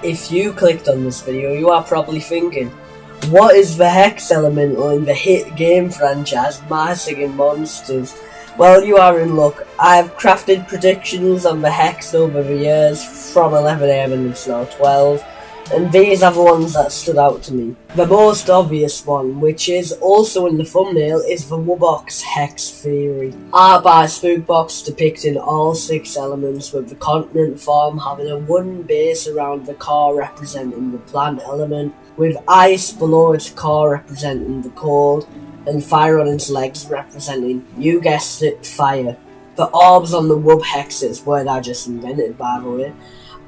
If you clicked on this video, you are probably thinking, what is the Hex Elemental in the hit game franchise Massing Monsters? Well, you are in luck. I have crafted predictions on the Hex over the years, from 11am and it's now 12, and these are the ones that stood out to me. The most obvious one, which is also in the thumbnail, is the Wubbox Hex theory. Art by Spookbox depicting all 6 elements, with the continent form having a wooden base around the core representing the plant element, with ice below its core representing the cold, and fire on its legs representing, you guessed it, fire. The orbs on the Wub hexes were not just invented, by the way.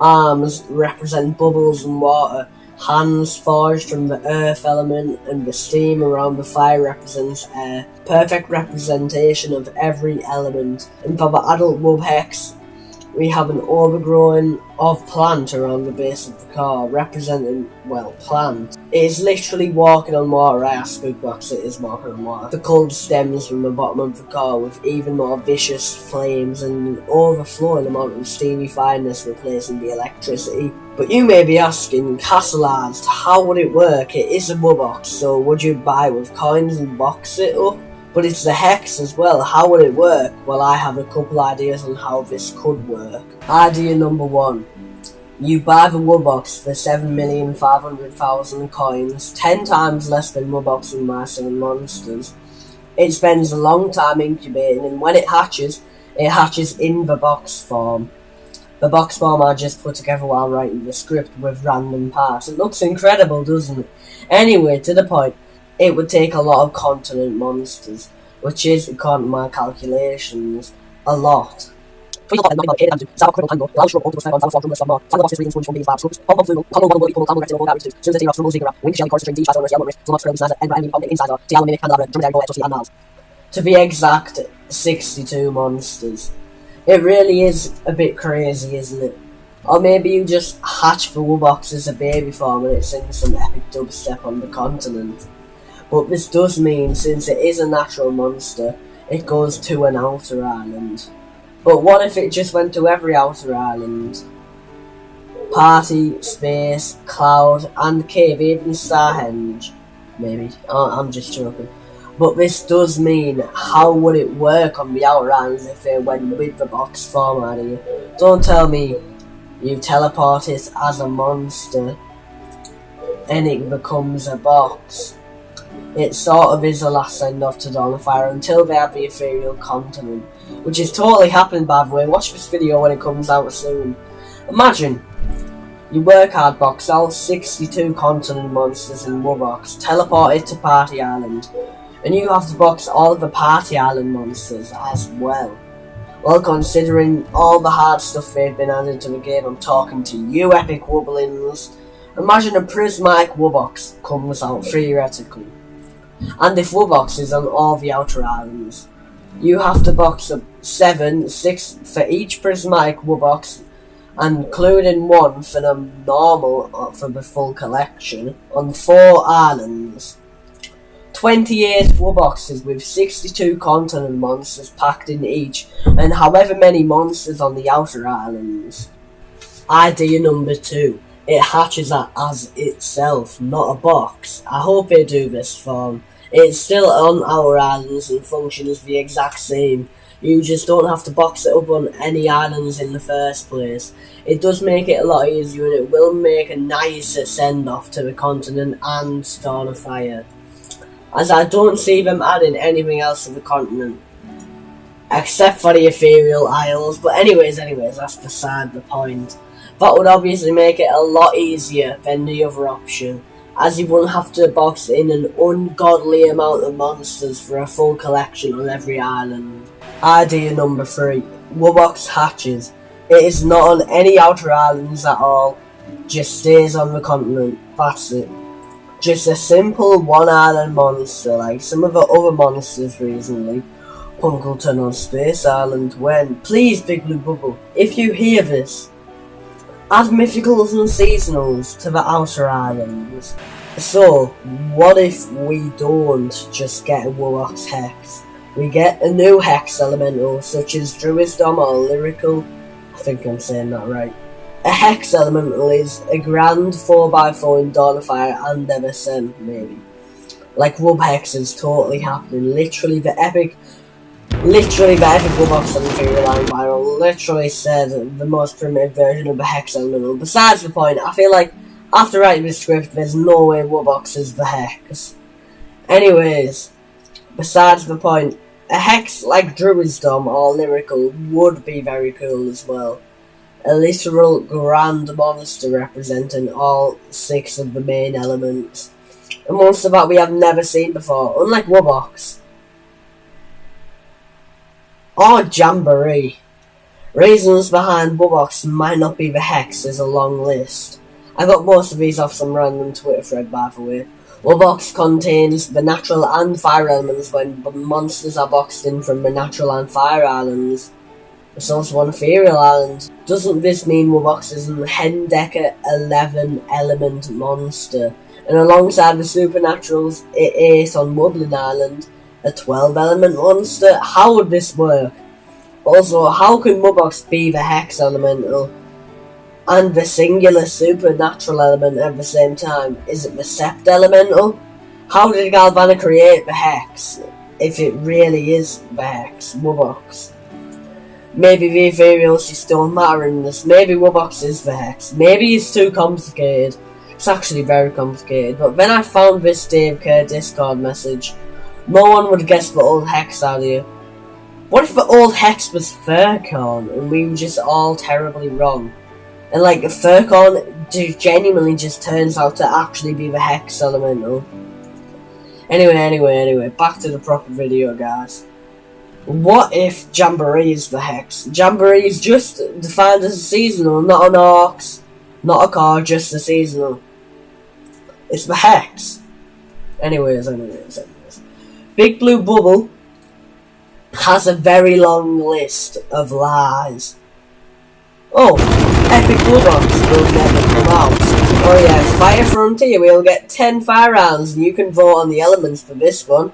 Arms represent bubbles and water, hands forged from the earth element, and the steam around the fire represents air. Perfect representation of every element. And for the adult Wub hex, we have an overgrowing of plant around the base of the core, representing, well, plant. It is literally walking on water. I asked Spookbox, it is walking on water. The cold stems from the bottom of the core with even more vicious flames and an overflowing amount of steamy fineness replacing the electricity. But you may be asking, Castlelazed, how would it work? It is a Wubbox, so would you buy with coins and box it up? But it's the Hex as well. How would it work? Well, I have a couple ideas on how this could work. Idea number 1. You buy the Wubbox for 7,500,000 coins, 10 times less than Wubbox and Massing Monsters. It spends a long time incubating, and when it hatches in the box form. The box form I just put together while writing the script with random parts. It looks incredible, doesn't it? Anyway, to the point. It would take a lot of continent monsters, which is, according to my calculations, a lot. To be exact, 62 monsters. It really is a bit crazy, isn't it? Or maybe you just hatch the Wubbox as a baby form and it's in some epic dubstep on the continent. But this does mean, since it is a natural monster, it goes to an outer island. But what if it just went to every outer island? Party, space, cloud, and cave, even Starhenge. Maybe. I'm just joking. But this does mean, how would it work on the outer islands if it went with the box form idea? Don't tell me you teleport it as a monster and it becomes a box. It sort of is the last send-off to Dawn of Fire until they have the ethereal continent, which is totally happening, by the way. Watch this video when it comes out soon. Imagine, you work hard, box all 62 continent monsters in Wubbox, teleport it to Party Island, and you have to box all of the Party Island monsters as well. Well, considering all the hard stuff they've been added to the game, I'm talking to you epic Wublins. Imagine a prismatic Wubbox comes out theoretically. And if Wubbox is on all the outer islands, you have to box up 6 for each prismatic Wubbox, including 1 for the normal for the full collection, on 4 islands. 28 Wubboxes with 62 continent monsters packed in each, and however many monsters on the outer islands. Idea number 2. It hatches as itself, not a box. I hope they do this form. It's still on our islands and functions the exact same. You just don't have to box it up on any islands in the first place. It does make it a lot easier, and it will make a nicer send-off to the continent and Dawn of Fire, as I don't see them adding anything else to the continent, except for the ethereal isles. But anyways, that's beside the point. That would obviously make it a lot easier than the other option, as you wouldn't have to box in an ungodly amount of monsters for a full collection on every island. Idea number 3. Wubbox hatches. It is not on any outer islands at all, just stays on the continent, that's it. Just a simple one island monster, like some of the other monsters recently. Punkleton on Space Island when, please Big Blue Bubble, if you hear this, add mythicals and seasonals to the outer islands. So, what if we don't just get a Wubbox Hex? We get a new Hex Elemental, such as Druidsdom or Lyrical, I think I'm saying that right, A Hex Elemental is a grand 4x4 in Dawn of Fire and MSM, maybe. Like Wubbox is totally happening. Literally the epic Wubbox on the Fairy Line Viral literally said the most primitive version of the Hex Elemental. Besides the point, I feel like after writing the script, there's no way Wubbox is the Hex. Anyways, besides the point, a Hex like Druidsdom or Lyrical would be very cool as well. A literal grand monster representing all 6 of the main elements. A monster that we have never seen before, unlike Wubbox. Or Jamboree. Reasons behind Wubbox might not be the Hex is a long list. I got most of these off some random Twitter thread, by the way. Wubbox contains the natural and fire elements when monsters are boxed in from the natural and fire islands. It's also an ethereal island. Doesn't this mean Wubbox is an Hendecker 11 element monster? And alongside the supernaturals, it is on Wublin Island, a 12 element monster? How would this work? Also, how can Wubbox be the Hex Elemental and the singular supernatural element at the same time? Is it the Sept Elemental? How did Galvana create the Hex, if it really is the Hex, Wubbox? Maybe the ethereals just don't matter in this. Maybe Wubbox is the Hex. Maybe it's too complicated. It's actually very complicated. But when I found this Dave Kerr Discord message, no one would guess the old Hex out here. What if the old Hex was Furcon and we were just all terribly wrong? And like Furcon genuinely just turns out to actually be the Hex Elemental. Anyway, back to the proper video, guys. What if Jamboree is the Hex? Jamboree is just defined as a seasonal, not an Orcs, not a card, just a seasonal. It's the Hex. Anyways. Big Blue Bubble has a very long list of lies. Oh, Epic Wubbox will never come out. Oh yeah, Fire Frontier, we'll get 10 fire rounds and you can vote on the elements for this one.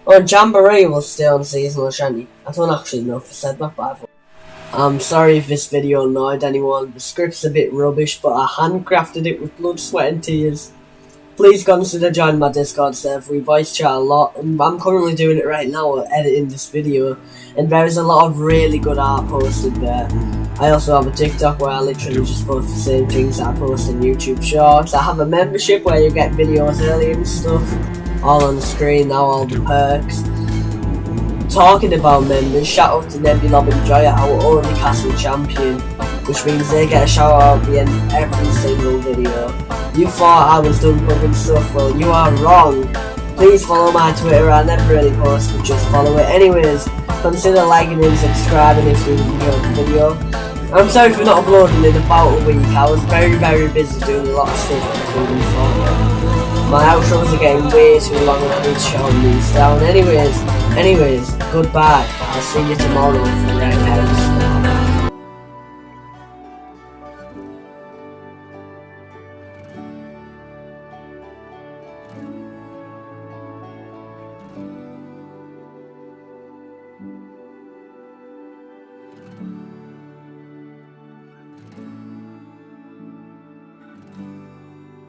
Oh, Jamboree will stay on seasonal shanty. I don't actually know if I said that, but I'm sorry if this video annoyed anyone. The script's a bit rubbish, but I handcrafted it with blood, sweat and tears. Please consider joining my Discord server. We voice chat a lot, and I'm currently doing it right now, editing this video. And there is a lot of really good art posted there. I also have a TikTok where I literally just post the same things that I post on YouTube Shorts. I have a membership where you get videos early and stuff. All on the screen now, all the perks. Talking about members, shout out to Nebula Enjoyer, our only castle champion, which means they get a shout out at the end of every single video. You thought I was done covering stuff, well you are wrong. Please follow my Twitter, I never really post, but just follow it. Anyways, consider liking and subscribing if you enjoyed the video. I'm sorry for not uploading in about a week, I was very busy doing a lot of stuff including Fortnite. My outros are getting way too long and I need to shut these down. Anyways, goodbye. I'll see you tomorrow for the